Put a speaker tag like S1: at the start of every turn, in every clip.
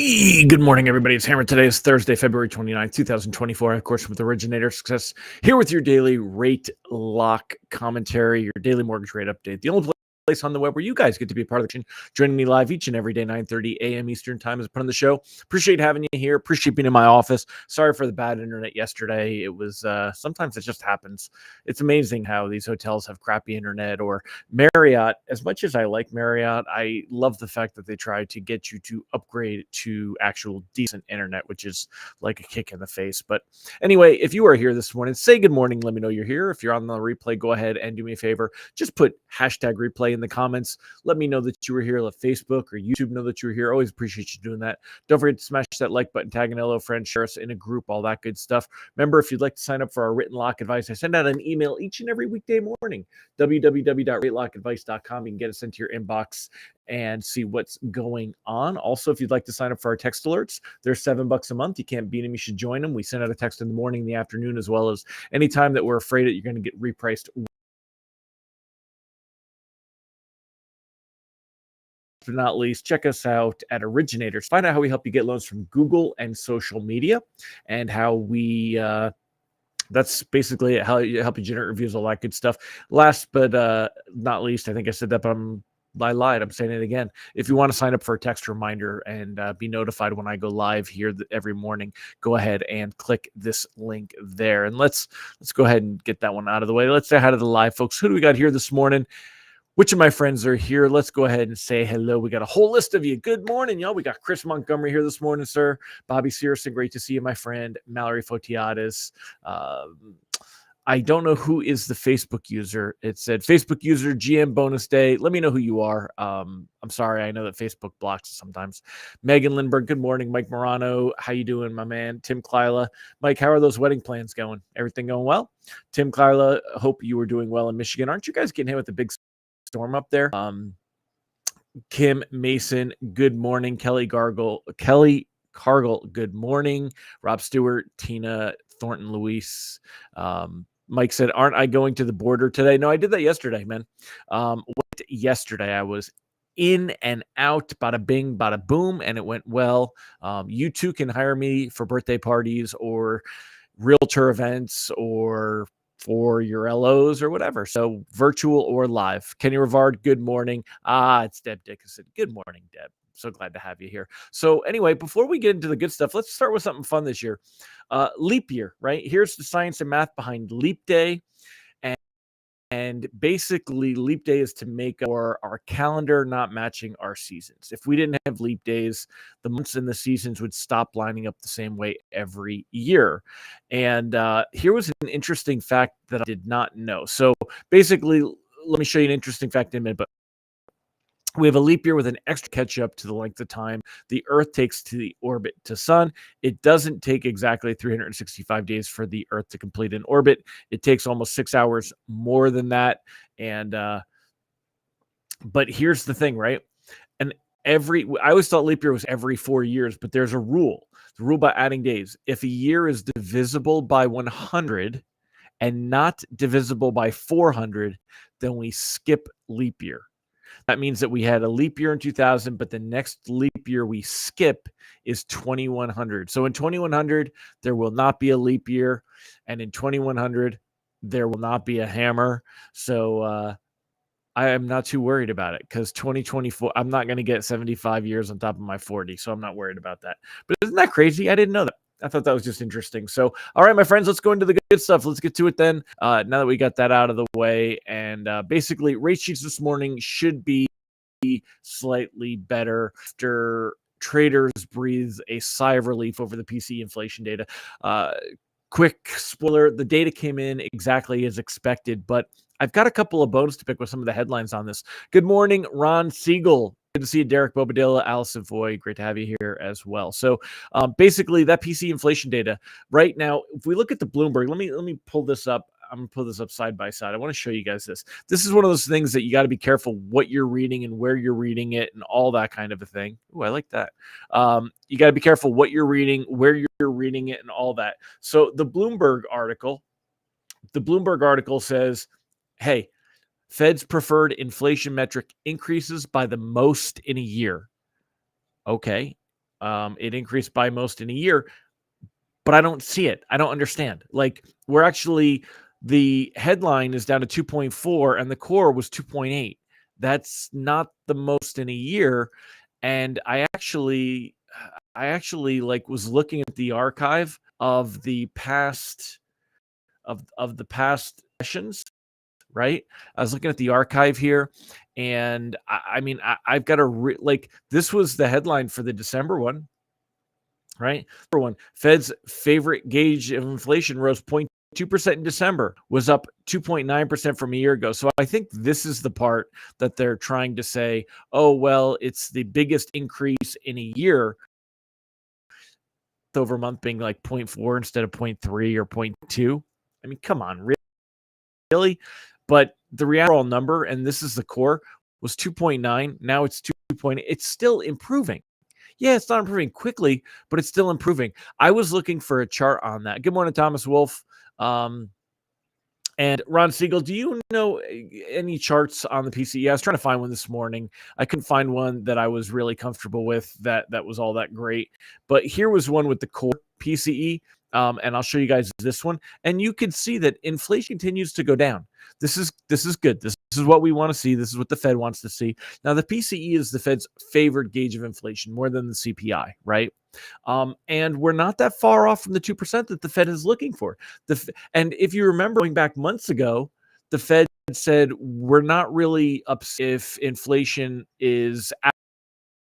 S1: Good morning, everybody. It's Hammer. Today is Thursday, February 29th, 2024. Of course, with Originator Success, here with your daily rate lock commentary, your daily mortgage rate update. The only place on the web where you guys get to be a part of the action, joining me live each and every day, 9:30 a.m. Eastern time as a part of the show. Appreciate having you here. Appreciate being in my office. Sorry for the bad internet yesterday. It was, sometimes it just happens. It's amazing how these hotels have crappy internet, or Marriott. As much as I like Marriott, I love the fact that they try to get you to upgrade to actual decent internet, which is like a kick in the face. But anyway, if you are here this morning, say good morning. Let me know you're here. If you're on the replay, go ahead and do me a favor. Just put hashtag replay in the comments. Let me know that you were here. Let Facebook or YouTube know that you were here. Always appreciate you doing that. Don't forget to smash that like button, tag an LO friend, share us in a group, all that good stuff. Remember, if you'd like to sign up for our written lock advice, I send out an email each and every weekday morning. www.ratelockadvice.com. You can get us into your inbox and see what's going on. Also, if you'd like to sign up for our text alerts, they're $7 a month. You can't beat them. You should join them. We send out a text in the morning, the afternoon, as well as anytime that we're afraid that you're going to get repriced. But not least, check us out at Originators. Find out how we help you get loans from Google and social media, and how we that's basically how you help you generate reviews, all that good stuff. Last but not least, I think I said that, but I lied. I'm saying it again. If you want to sign up for a text reminder and be notified when I go live here every morning, go ahead and click this link there. And let's go ahead and get that one out of the way. Let's say hi to the live folks. Who do we got here this morning? Which of my friends are here? Let's go ahead and say hello. We got a whole list of you. Good morning, y'all. We got Chris Montgomery here this morning, sir. Bobby Searson, great to see you, my friend. Mallory Fotiades. I don't know who is the Facebook user. It said Facebook user GM bonus day. Let me know who you are. I'm sorry. I know that Facebook blocks sometimes. Megan Lindbergh, good morning. Mike Morano, how you doing, my man? Tim Klyla. Mike, how are those wedding plans going? Everything going well? Tim Klyla, hope you were doing well in Michigan. Aren't you guys getting hit with the big storm up there? Kim Mason, good morning. Kelly Cargill, good morning. Rob Stewart, Tina Thornton, Luis. Mike said, aren't I going to the border today? No, I did that yesterday, man. Yesterday I was in and out, bada bing, bada boom, and it went well. You too can hire me for birthday parties or realtor events or for your LOs or whatever. So virtual or live. Kenny Rivard, good morning. It's Deb Dickinson. Good morning, Deb. So glad to have you here. So anyway, before we get into the good stuff, let's start with something fun this year. Leap year, right? Here's the science and math behind leap day. And basically, leap day is to make our calendar not matching our seasons. If we didn't have leap days, the months and the seasons would stop lining up the same way every year. And here was an interesting fact that I did not know. So basically, let me show you an interesting fact in a minute, but we have a leap year with an extra catch up to the length of time the Earth takes to the orbit to Sun. It doesn't take exactly 365 days for the Earth to complete an orbit. It takes almost 6 hours more than that. And but here's the thing, right? And I always thought leap year was every 4 years, but there's a rule. The rule about adding days. If a year is divisible by 100 and not divisible by 400, then we skip leap year. That means that we had a leap year in 2000, but the next leap year we skip is 2100. So in 2100, there will not be a leap year. And in 2100, there will not be a hammer. So I am not too worried about it, because 2024, I'm not going to get 75 years on top of my 40. So I'm not worried about that. But isn't that crazy? I didn't know that. I thought that was just interesting. So, all right, my friends, let's go into the good stuff. Let's get to it then. Now that we got that out of the way. And basically, rate sheets this morning should be slightly better after traders breathe a sigh of relief over the PCE inflation data. Quick spoiler, the data came in exactly as expected, but I've got a couple of bones to pick with some of the headlines on this. Good morning, Ron Siegel. Good to see you, Derek Bobadilla, Allison Foy. Great to have you here as well. So basically, that PC inflation data right now, if we look at the Bloomberg, let me pull this up. I'm going to pull this up side by side. I want to show you guys this. This is one of those things that you got to be careful what you're reading and where you're reading it and all that kind of a thing. Ooh, I like that. You got to be careful what you're reading, where you're reading it, and all that. So the Bloomberg article says, hey, Fed's preferred inflation metric increases by the most in a year. Okay. It increased by most in a year, but I don't see it. I don't understand. Like, we're actually, the headline is down to 2.4 and the core was 2.8. That's not the most in a year. And I actually like was looking at the archive of the past of the past sessions, right? I was looking at the archive here, and I mean, I've got a like, this was the headline for the December one, right? Number one, Fed's favorite gauge of inflation rose 0.2% in December, was up 2.9% from a year ago. So I think this is the part that they're trying to say, oh, well, it's the biggest increase in a year over month being like 0.4 instead of 0.3 or 0.2. I mean, come on, really? But the real number, and this is the core, was 2.9. Now it's 2.8. It's still improving. Yeah, it's not improving quickly, but it's still improving. I was looking for a chart on that. Good morning, Thomas Wolf. And Ron Siegel, do you know any charts on the PCE? I was trying to find one this morning. I couldn't find one that I was really comfortable with that was all that great. But here was one with the core PCE. And I'll show you guys this one. And you can see that inflation continues to go down. This is good. This is what we want to see. This is what the Fed wants to see. Now, the PCE is the Fed's favored gauge of inflation, more than the CPI, right? And we're not that far off from the 2% that the Fed is looking for. And if you remember going back months ago, the Fed said we're not really upset if inflation is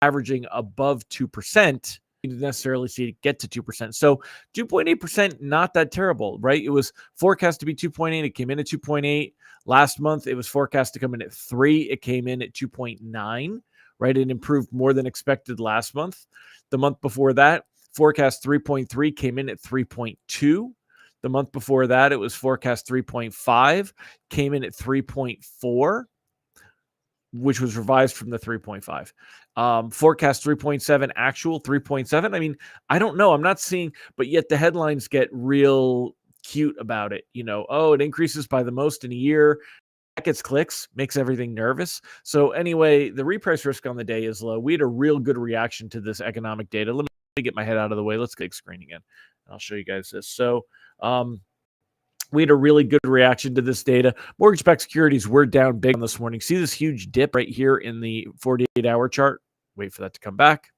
S1: averaging above 2%. Necessarily see it get to 2%. So 2.8%, not that terrible, right? It was forecast to be 2.8. It came in at 2.8. Last month, it was forecast to come in at 3. It came in at 2.9, right? It improved more than expected last month. The month before that, forecast 3.3, came in at 3.2. The month before that, it was forecast 3.5, came in at 3.4, which was revised from the 3.5. Forecast 3.7, actual 3.7. I mean, I don't know. I'm not seeing, but yet the headlines get real cute about it. You know, oh, it increases by the most in a year. That gets clicks, makes everything nervous. So anyway, the reprice risk on the day is low. We had a real good reaction to this economic data. Let me get my head out of the way. Let's get screen again. I'll show you guys this. So, we had a really good reaction to this data. Mortgage-backed securities were down big this morning. See this huge dip right here in the 48-hour chart? Wait for that to come back.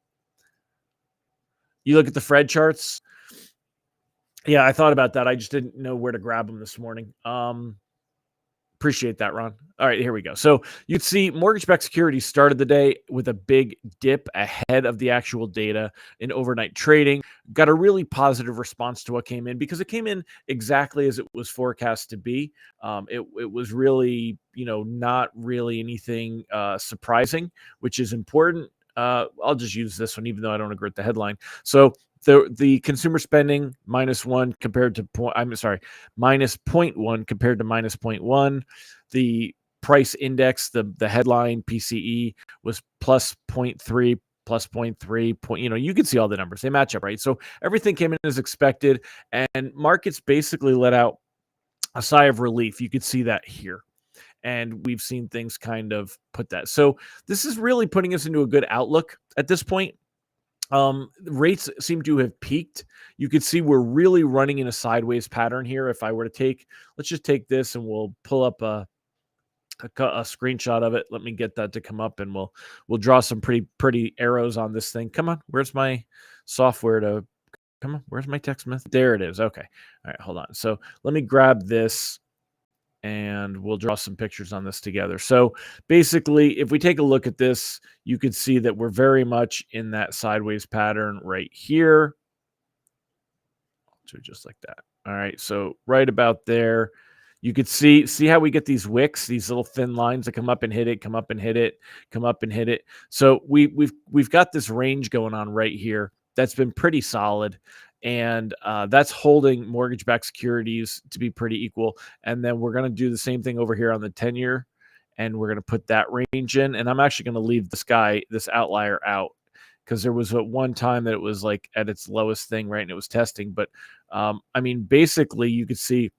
S1: You look at the Fred charts. Yeah, I thought about that. I just didn't know where to grab them this morning. Appreciate that, Ron. All right, here we go. So you'd see mortgage-backed securities started the day with a big dip ahead of the actual data in overnight trading. Got a really positive response to what came in because it came in exactly as it was forecast to be. It was really, not really anything surprising, which is important. I'll just use this one, even though I don't agree with the headline. So the consumer spending -1 compared to minus 0.1 compared to minus 0.1. The price index, the headline PCE was plus 0.3, plus 0.3 point. You can see all the numbers. They match up, right? So everything came in as expected, and markets basically let out a sigh of relief. You could see that here. And we've seen things kind of put that. So this is really putting us into a good outlook at this point. Rates seem to have peaked. You could see we're really running in a sideways pattern here. If I were to let's just take this and we'll pull up a screenshot of it. Let me get that to come up, and we'll draw some pretty arrows on this thing. Come on, where's my software to come on? Where's my text message? There it is. Okay. All right, hold on. So let me grab this and we'll draw some pictures on this together. So basically, if we take a look at this, you can see that we're very much in that sideways pattern right here. So just like that. All right. So right about there, you could see how we get these wicks, these little thin lines that come up and hit it, come up and hit it, come up and hit it. So we've got this range going on right here that's been pretty solid. And that's holding mortgage-backed securities to be pretty equal. And then we're going to do the same thing over here on the 10-year, and we're going to put that range in. And I'm actually going to leave this outlier out, because there was one time that it was like at its lowest thing, right, and it was testing. But I mean, basically, you could see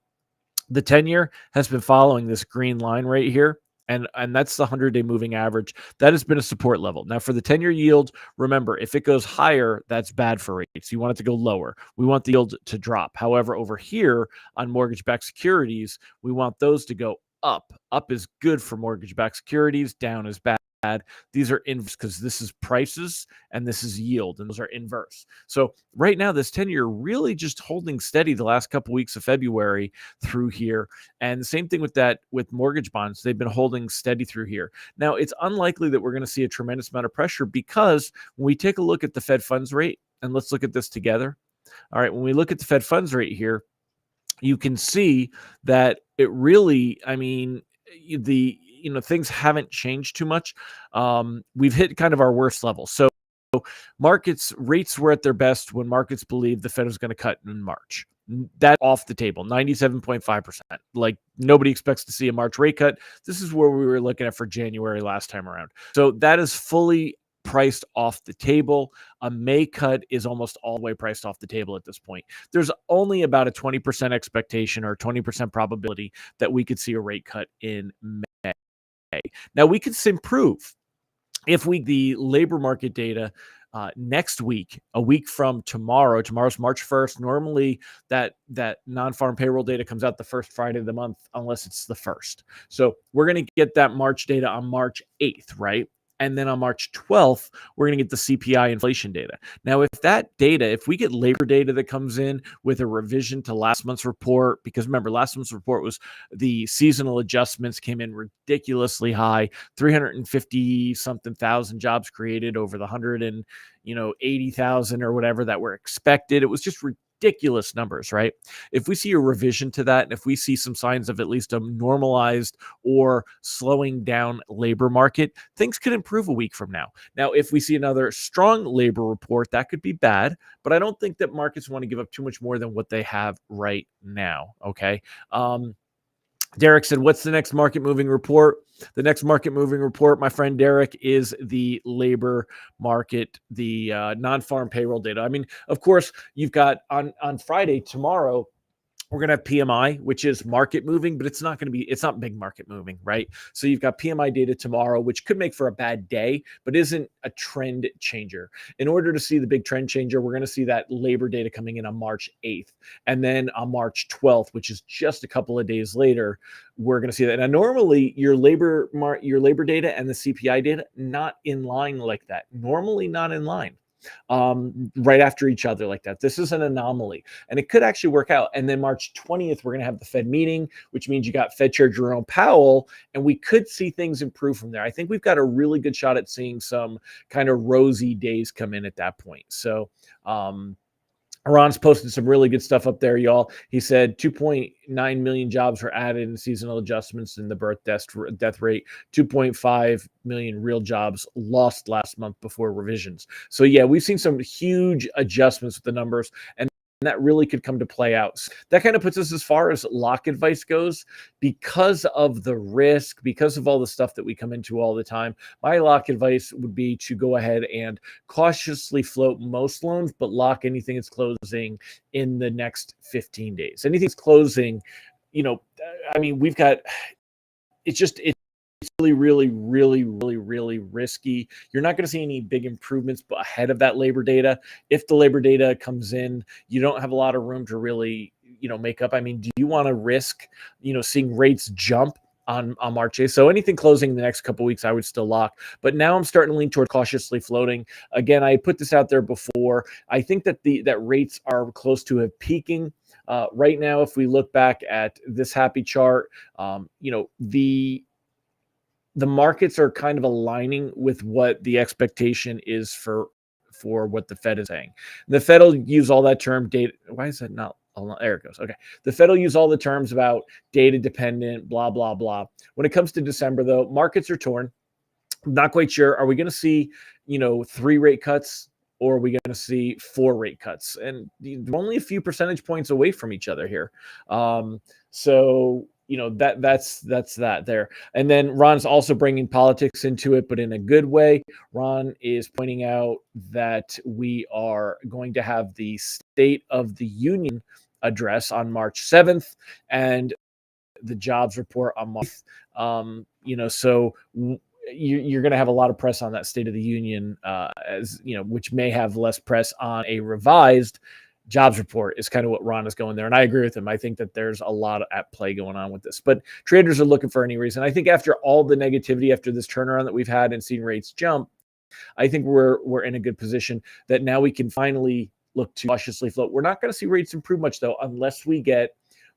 S1: the 10-year has been following this green line right here. And that's the 100-day moving average. That has been a support level. Now, for the 10-year yield, remember, if it goes higher, that's bad for rates. You want it to go lower. We want the yield to drop. However, over here on mortgage-backed securities, we want those to go up. Up is good for mortgage-backed securities. Down is bad. These are inverse because this is prices and this is yield, and those are inverse. So right now, this 10-year really just holding steady the last couple weeks of February through here. And the same thing with that with mortgage bonds. They've been holding steady through here. Now, it's unlikely that we're going to see a tremendous amount of pressure because when we take a look at the Fed funds rate, and let's look at this together. All right, when we look at the Fed funds rate here, you can see that it really, I mean, things haven't changed too much. We've hit kind of our worst level. So markets rates were at their best when markets believed the Fed was going to cut in March. That off the table, 97.5%. Like nobody expects to see a March rate cut. This is where we were looking at for January last time around. So that is fully priced off the table. A May cut is almost all the way priced off the table at this point. There's only about a 20% expectation or 20% probability that we could see a rate cut in May. Now, we could improve if the labor market data next week, a week from tomorrow's March 1st. Normally that non-farm payroll data comes out the first Friday of the month, unless it's the first. So we're going to get that March data on March 8th, right? And then on March 12th, we're going to get the CPI inflation data. Now, if we get labor data that comes in with a revision to last month's report, because remember, last month's report was the seasonal adjustments came in ridiculously high, 350 something thousand jobs created over the 180,000 or whatever that were expected. It was just ridiculous numbers, right? If we see a revision to that, and if we see some signs of at least a normalized or slowing down labor market, things could improve a week from now. Now, if we see another strong labor report, that could be bad, but I don't think that markets want to give up too much more than what they have right now. Okay. Derek said, what's the next market moving report? The next market moving report, my friend Derek, is the labor market, the non-farm payroll data. I mean, of course, you've got on Friday, tomorrow, we're going to have PMI, which is market moving, but it's not big market moving, right? So you've got PMI data tomorrow, which could make for a bad day, but isn't a trend changer. In order to see the big trend changer, we're going to see that labor data coming in on March 8th. And then on March 12th, which is just a couple of days later, we're going to see that. Now, normally your labor data and the CPI data, not in line like that. Normally not in line. Right after each other like that. This is an anomaly, and it could actually work out. And then March 20th, we're going to have the Fed meeting, which means you got Fed Chair Jerome Powell, and we could see things improve from there. I think we've got a really good shot at seeing some kind of rosy days come in at that point. So, Ron's posted some really good stuff up there, y'all. He said 2.9 million jobs were added in seasonal adjustments in the birth death rate. 2.5 million real jobs lost last month before revisions. So yeah, we've seen some huge adjustments with the numbers, and that really could come to play out. That kind of puts us as far as lock advice goes, because of the risk, because of all the stuff that we come into all the time. My lock advice would be to go ahead and cautiously float most loans, but lock anything that's closing in the next 15 days. Anything's closing, I mean, it's really risky. You're not going to see any big improvements ahead of that labor data. If the labor data comes in, you don't have a lot of room to really, make up. I mean, do you want to risk, seeing rates jump on March 8th? So anything closing in the next couple of weeks, I would still lock. But now I'm starting to lean toward cautiously floating. Again, I put this out there before. I think that that rates are close to peaking. Right now, if we look back at this happy chart, the markets are kind of aligning with what the expectation is for what the Fed is saying. The Fed will use all that term data. Why is that not? There it goes. Okay. The Fed will use all the terms about data dependent, blah, blah, blah. When it comes to December, though, markets are torn. I'm not quite sure. Are we going to see, 3 rate cuts, or are we going to see 4 rate cuts? And they're only a few percentage points away from each other here. So that's that there. And then Ron's also bringing politics into it, but in a good way. Ron is pointing out that we are going to have the State of the Union address on March 7th and the jobs report on March. So you're going to have a lot of press on that State of the Union, which may have less press on a revised jobs report is kind of what Ron is going there. And I agree with him. I think that there's a lot at play going on with this, but traders are looking for any reason. I think after all the negativity, after this turnaround that we've had and seen rates jump, I think we're in a good position that now we can finally look to cautiously float. We're not going to see rates improve much though, unless we get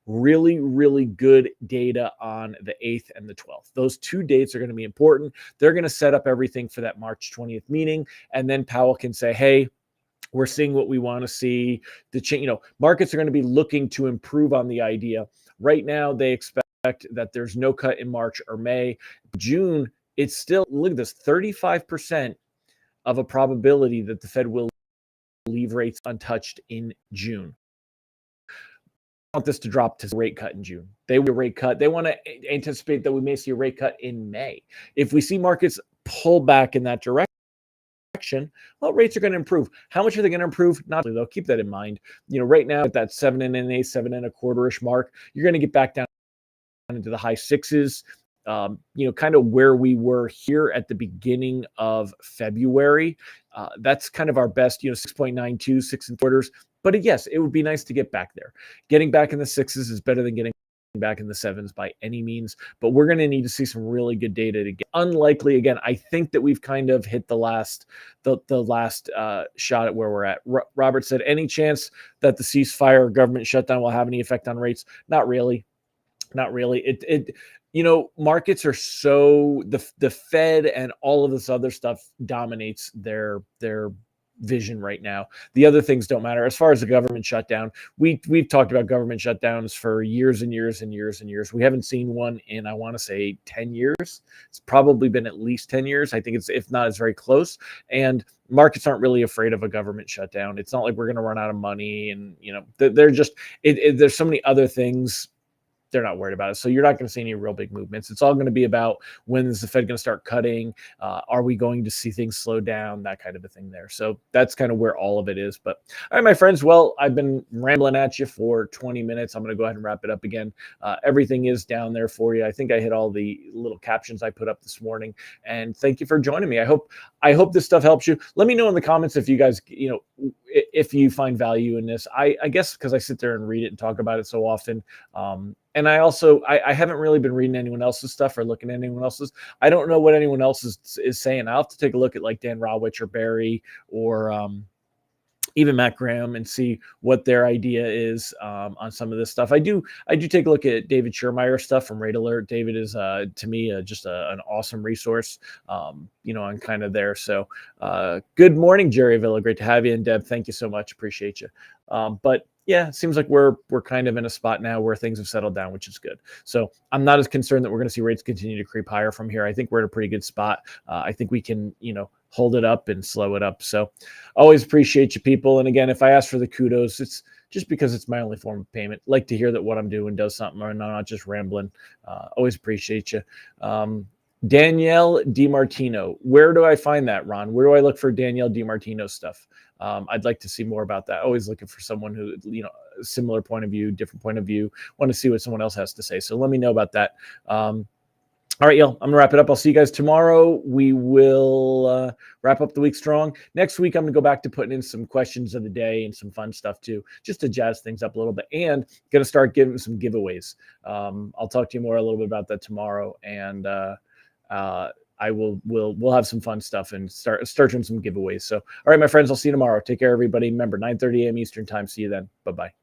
S1: really, really good data on the 8th and the 12th. Those 2 dates are going to be important. They're going to set up everything for that March 20th meeting. And then Powell can say, hey, we're seeing what we want to see. Markets are going to be looking to improve on the idea. Right now, they expect that there's no cut in March or May. June, it's still, look at this, 35% of a probability that the Fed will leave rates untouched in June. Want this to drop to a rate cut in June. They will rate cut. They want to anticipate that we may see a rate cut in May. If we see markets pull back in that direction, well, rates are going to improve. How much are they going to improve? Not really, though. Keep that in mind. Right now at that 7 7.25-ish mark, you're going to get back down into the high sixes. Kind of where we were here at the beginning of February. That's kind of our best, 6.92, 6 3/4. But yes, it would be nice to get back there. Getting back in the sixes is better than getting back in the sevens by any means, but we're going to need to see some really good data to get. Unlikely, again, I think that we've kind of hit the last shot at where we're at. Robert said, any chance that the ceasefire or government shutdown will have any effect on rates? Not really. Markets are so the Fed and all of this other stuff dominates their vision right now. The other things don't matter. As far as the government shutdown, we've talked about government shutdowns for years and years and years and years. We haven't seen one in, I want to say, 10 years. It's probably been at least 10 years. I think if not, it's very close. And markets aren't really afraid of a government shutdown. It's not like we're going to run out of money. And, they're just, there's so many other things. They're not worried about it. So you're not going to see any real big movements. It's all going to be about, when is the Fed going to start cutting? Are we going to see things slow down? That kind of a thing there. So that's kind of where all of it is. But all right, my friends, well, I've been rambling at you for 20 minutes. I'm going to go ahead and wrap it up again. Everything is down there for you. I think I hit all the little captions I put up this morning. And thank you for joining me. I hope this stuff helps you. Let me know in the comments if you guys, if you find value in this. I guess because I sit there and read it and talk about it so often. And I also, I haven't really been reading anyone else's stuff or looking at anyone else's. I don't know what anyone else is saying. I'll have to take a look at like Dan Rawich or Barry or even Matt Graham and see what their idea is on some of this stuff. I do take a look at David Schirmeyer stuff from Rate Alert. David is, to me, just an awesome resource, on kind of there. So good morning, Jerry Villa. Great to have you. And Deb, thank you so much. Appreciate you. But yeah, it seems like we're kind of in a spot now where things have settled down, which is good. So I'm not as concerned that we're going to see rates continue to creep higher from here. I think we're in a pretty good spot. I think we can, hold it up and slow it up. So always appreciate you people. And again, if I ask for the kudos, it's just because it's my only form of payment. Like to hear that what I'm doing does something, or not just rambling. Always appreciate you. Danielle DiMartino. Where do I find that, Ron? Where do I look for Danielle DiMartino stuff? I'd like to see more about that. Always looking for someone who, similar point of view, different point of view, want to see what someone else has to say. So let me know about that. All right, y'all, I'm going to wrap it up. I'll see you guys tomorrow. We will wrap up the week strong. Next week, I'm going to go back to putting in some questions of the day and some fun stuff too, just to jazz things up a little bit, and going to start giving some giveaways. I'll talk to you more a little bit about that tomorrow, and we'll have some fun stuff and start doing some giveaways. So, all right, my friends, I'll see you tomorrow. Take care, everybody. Remember, 9:30 a.m. Eastern time. See you then. Bye-bye.